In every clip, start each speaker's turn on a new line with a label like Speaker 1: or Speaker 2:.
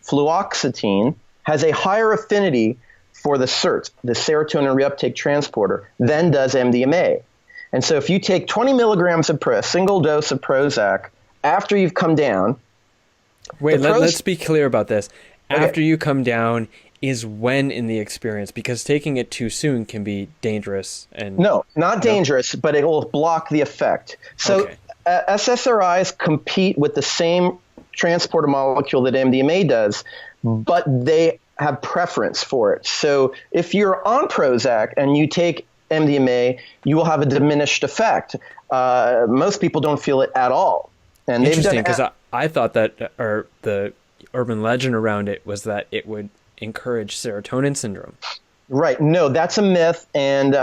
Speaker 1: fluoxetine, has a higher affinity for the SERT, the serotonin reuptake transporter, than does MDMA. And so if you take 20 milligrams of a single dose of Prozac after you've come down.
Speaker 2: Wait, let's be clear about this.
Speaker 1: Okay.
Speaker 2: After you come down is when in the experience, because taking it too soon can be dangerous. And
Speaker 1: no, not dangerous, but it will block the effect. So SSRIs compete with the same transporter molecule that MDMA does, but they have preference for it. So if you're on Prozac and you take MDMA, you will have a diminished effect. Most people don't feel it at all. And
Speaker 2: interesting, because I thought that, or the urban legend around it was that it would encourage serotonin syndrome.
Speaker 1: Right. No, that's a myth, and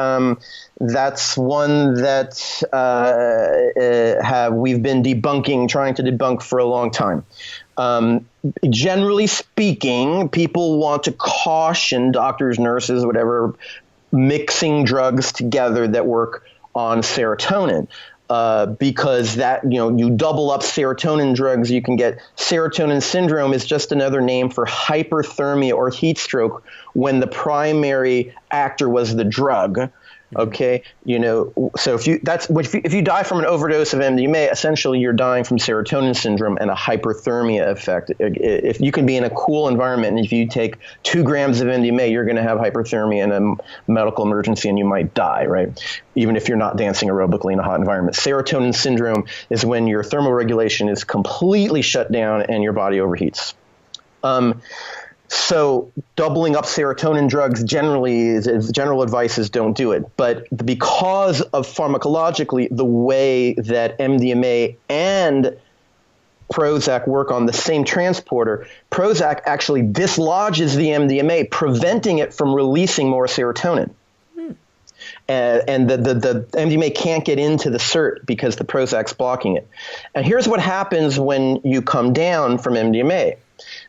Speaker 1: that's one that we've been trying to debunk for a long time. Generally speaking, people want to caution doctors, nurses, whatever, mixing drugs together that work on serotonin. Because that, you double up serotonin drugs, you can get serotonin syndrome is just another name for hyperthermia or heat stroke when the primary actor was the drug. Okay. So if you die from an overdose of MDMA, essentially you're dying from serotonin syndrome and a hyperthermia effect. If you can be in a cool environment and if you take 2 grams of MDMA, you're going to have hyperthermia and a medical emergency and you might die, right? Even if you're not dancing aerobically in a hot environment. Serotonin syndrome is when your thermoregulation is completely shut down and your body overheats. So doubling up serotonin drugs generally general advice is don't do it. But because of pharmacologically the way that MDMA and Prozac work on the same transporter, Prozac actually dislodges the MDMA, preventing it from releasing more serotonin. And the MDMA can't get into the SERT because the Prozac's blocking it. And here's what happens when you come down from MDMA.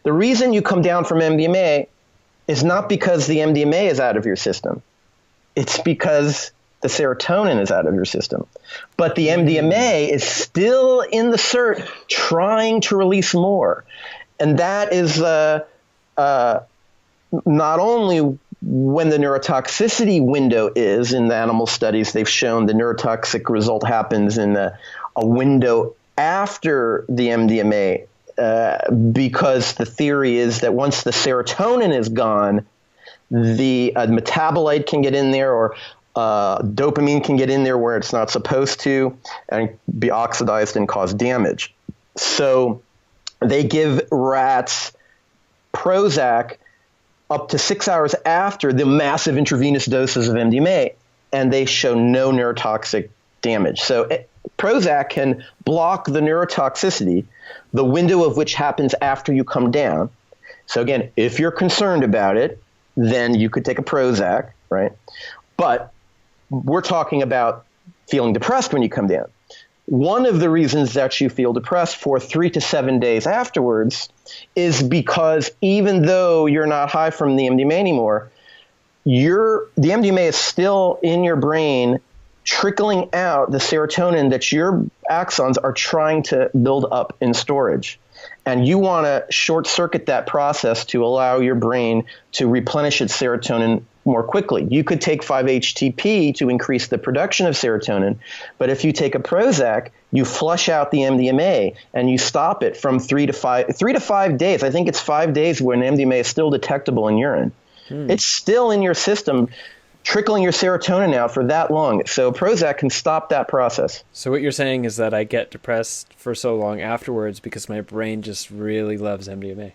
Speaker 1: The reason you come down from MDMA is not because the MDMA is out of your system. It's because the serotonin is out of your system. But the MDMA is still in the SERT trying to release more. And that is not only when the neurotoxicity window is in the animal studies, they've shown the neurotoxic result happens in a window after the MDMA. Because the theory is that once the serotonin is gone, the metabolite can get in there or dopamine can get in there where it's not supposed to and be oxidized and cause damage. So they give rats Prozac up to 6 hours after the massive intravenous doses of MDMA, and they show no neurotoxic damage. So Prozac can block the neurotoxicity, the window of which happens after you come down. So again, if you're concerned about it, then you could take a Prozac, right? But we're talking about feeling depressed when you come down. One of the reasons that you feel depressed for 3 to 7 days afterwards is because even though you're not high from the MDMA anymore, the MDMA is still in your brain trickling out the serotonin that your axons are trying to build up in storage. And you want to short circuit that process to allow your brain to replenish its serotonin more quickly. You could take 5-HTP to increase the production of serotonin, but if you take a Prozac, you flush out the MDMA and you stop it from 3 to 5 days. I think it's 5 days when MDMA is still detectable in urine. It's still in your system, trickling your serotonin out for that long. So Prozac can stop that process.
Speaker 2: So what you're saying is that I get depressed for so long afterwards because my brain just really loves MDMA.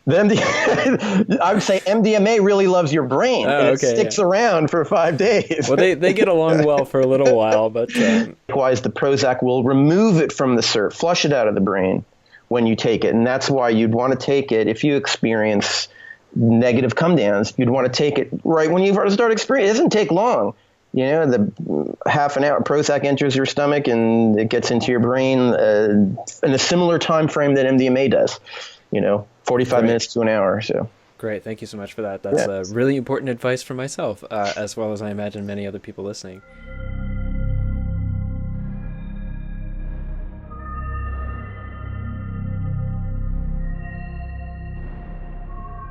Speaker 1: I would say MDMA really loves your brain, and it sticks around for 5 days.
Speaker 2: Well, they get along well for a little while, but...
Speaker 1: Likewise, the Prozac will remove it from the SERT, flush it out of the brain when you take it. And that's why you'd want to take it if you experience negative come downs. You'd want to take it right when you start experiencing. It doesn't take long. The half an hour Prozac enters your stomach and it gets into your brain in a similar time frame that MDMA does. 45 minutes to an hour. So
Speaker 2: great. Thank you so much for that. That's really important advice for myself, as well as I imagine many other people listening.